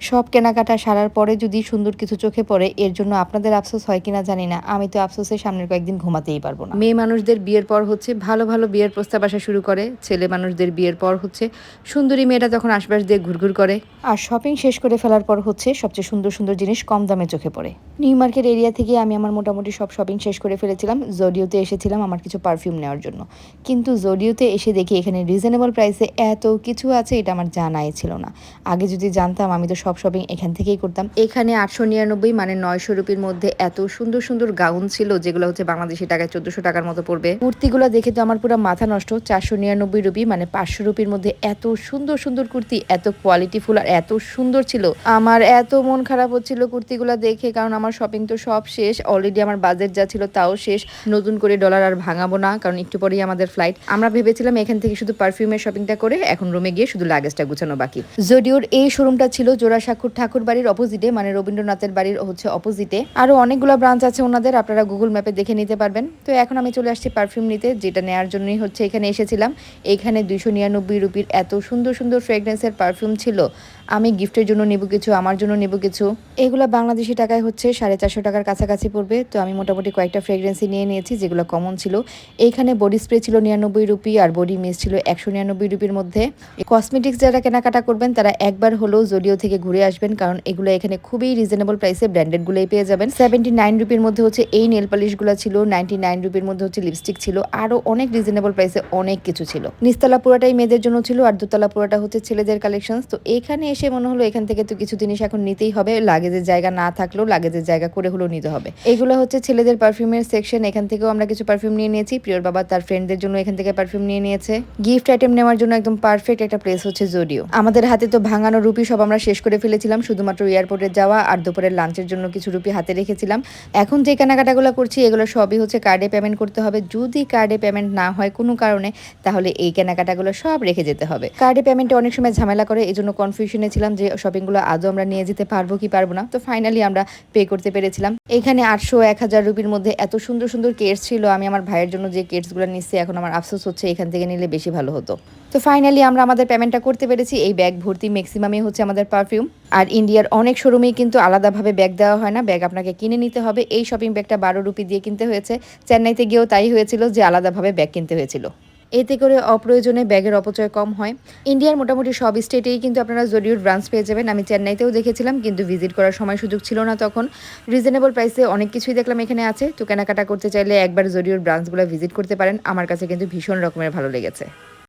সব কেনাকাটা সারার পরে যদি সুন্দর কিছু চোখে পড়ে এর জন্য আপনাদের আফসোস হয় কিনা জানি না। আমি তো আফসোসে সামনের কয়েকদিন ঘুমাতেই পারবো না। মেয়ে মানুষদের বিয়ের পর হচ্ছে ভালো ভালো বিয়ের প্রস্তাব আসা শুরু করে, ছেলে মানুষদের বিয়ের পর হচ্ছে সুন্দরী মেয়েটা তখন আশপাশ দিয়ে ঘুরঘুর করে। আর শপিং শেষ করে ফেলার পর হচ্ছে সবচেয়ে সুন্দর সুন্দর জিনিস কম দামে চোখে পড়ে। নিউ মার্কেট এরিয়া থেকে আমি আমার মোটামুটি সব শপিং শেষ করে ফেলেছিলাম। জোডিওতে এসেছিলাম আমার কিছু পারফিউম নেওয়ার জন্য, কিন্তু জোডিওতে এসে দেখি এখানে রিজনেবল প্রাইসে এত কিছু আছে এটা আমার জানাই ছিল না। আগে যদি জানতাম আমি তো সব শপিং এখান থেকেই করতাম। এখানে 899 মানে 900 রুপির মধ্যে এত সুন্দর সুন্দর গাউন ছিল যেগুলো হচ্ছে বাংলাদেশি টাকায় 1400 টাকার মতো পড়বে। কুর্তিগুলো দেখে তো আমার পুরো মাথা নষ্ট। 499 রুপি মানে 500 রুপির মধ্যে এত সুন্দর সুন্দর কুর্তি, এত কোয়ালিটিফুল আর এত সুন্দর ছিল। আমার এত মন খারাপ হচ্ছিল কুর্তিগুলো দেখে, কারণ আমার শপিং তো সব শেষ অলরেডি। আমার বাজেট যা ছিল তাও শেষ। নতুন করে ডলার আর ভাঙাবো না, কারণ একটু পরেই আমাদের ফ্লাইট। আমরা ভেবেছিলাম এখান থেকে শুধু পারফিউমের শপিংটা করে এখন রুমে গিয়ে শুধু লাগেজটা গুছানো বাকি। জোডিওর এই শোরুমটা ছিল জোড়াসাঁকুর ঠাকুর বাড়ির অপোজিটে, মানে রবীন্দ্রনাথের বাড়ির হচ্ছে অপোজিটে। আরো অনেকগুলো ব্রাঞ্চ আছে ওনাদের, আপনারা গুগল ম্যাপে দেখে নিতে পারবেন। তো এখন আমি চলে আসছি পারফিউম নিতে, যেটা নেওয়ার জন্যই হচ্ছে এখানে এসেছিলাম। এখানে 299 রুপির এত সুন্দর সুন্দর ফ্রেগরেন্সের পারফিউম ছিল। আমি গিফটের জন্য নেব কিছু, আমার জন্য নেব কিছু। এগুলো বাংলাদেশি টাকায় হচ্ছে 450 টাকার কাছাকাছি পড়বে। তো আমি মোটামুটি কয়েকটা ফ্রেগরেন্সই নিয়ে নিয়েছি যেগুলো কমন ছিল। এইখানে বডি স্প্রে ছিল 99 রুপি আর বডি মিস্ট ছিল 199 রুপির মধ্যে। কসমেটিক্স যারা কেনাকাটা করবেন তারা একবার হলেও জোডিও থেকে ঘুরে আসবেন, কারণ এগুলো এখানে খুবই রিজনেবল প্রাইসে ব্র্যান্ডেডগুলোই পেয়ে যাবেন। 79 রুপির মধ্যে হচ্ছে এই নেল পালিশগুলো ছিল, 99 রুপির মধ্যে হচ্ছে লিপস্টিক ছিল, আরও অনেক রিজনেবল প্রাইসে অনেক কিছু ছিল। নিচতলা পুরোটাই মেয়েদের জন্য ছিল আর দোতলা পুরোটা হচ্ছে ছেলেদের কালেকশন। তো এখানে এসে মনে হলো এখান থেকে তো কিছু জিনিস এখন নিতেই হবে, লাগেজের জায়গা না থাকলেও লাগেজের জায়গা করে হলেও নিতে হবে। এগুলো হচ্ছে ছেলেদের পারফিউমের সেকশন, এখান থেকেও আমরা কিছু পারফিউম নিয়ে নিয়েছি। প্রিয়র বাবা তার ফ্রেন্ডদের জন্য এখান থেকে পারফিউম নিয়ে নিয়েছে। গিফট আইটেম নেওয়ার জন্য একদম পারফেক্ট একটা প্লেস হচ্ছে জোডিও। আমাদের হাতে তো ভাঙানো রুপি সব আমরা শেষ করে ফেলেছিলাম, শুধুমাত্র এয়ারপোর্টে যাওয়া আর দুপুরের লাঞ্চের জন্য কিছু রুপি হাতে রেখেছিলাম। এখন যে কেনাকাটাগুলো করছি এগুলো সবই হচ্ছে কার্ডে পেমেন্ট করতে হবে। যদি কার্ডে পেমেন্ট না হয় কোনো কারণে, তাহলে এই কেনাকাটাগুলো সব রেখে যেতে হবে। কার্ডে পেমেন্টে অনেক সময় ঝামেলা করে, এই জন্য কনফিউশনে ছিলাম যে শপিংগুলো আদৌ আমরা নিয়ে যেতে পারবো কি পারবো না। তো ফাইনালি আমরা পে করতে পেরেছিলাম। এখানে 800-1000 রুপির মধ্যে এত সুন্দর সুন্দর কেটস ছিল। আমি আমার ভাইয়ের জন্য যে কেটসগুলো নিচ্ছি এখন আমার আফসোস হচ্ছে এখান থেকে নিলে বেশি ভালো হতো। তো ফাইনালি আমরা আমাদের পেমেন্টটা করতে পেরেছি। এই ব্যাগ ভর্তি ম্যাক্সিমামই হচ্ছে আমাদের পারফিউম। আর ইন্ডিয়ার অনেক শোরুমেই কিন্তু আলাদাভাবে ব্যাগ দেওয়া হয় না, ব্যাগ আপনাকে কিনে নিতে হবে। এই শপিং ব্যাগটা 12 রুপি দিয়ে কিনতে হয়েছে। চেন্নাইতে গিয়েও তাই হয়েছিল যে আলাদাভাবে ব্যাগ কিনতে হয়েছিল। এতে করে অপ্রয়োজনে ব্যাগের অপচয় কম হয়। ইন্ডিয়ার মোটামুটি সব স্টেটেই কিন্তু আপনারা জোডিওর ব্রাঞ্চ পেয়ে যাবেন। আমি চেন্নাইতেও দেখেছিলাম, কিন্তু ভিজিট করার সময় সুযোগ ছিল না তখন। রিজনেবল প্রাইসে অনেক কিছুই দেখলাম এখানে আছে। তো কেনাকাটা করতে চাইলে একবার জোডিওর ব্রাঞ্চগুলো ভিজিট করতে পারেন। আমার কাছে কিন্তু ভীষণ রকমের ভালো লেগেছে।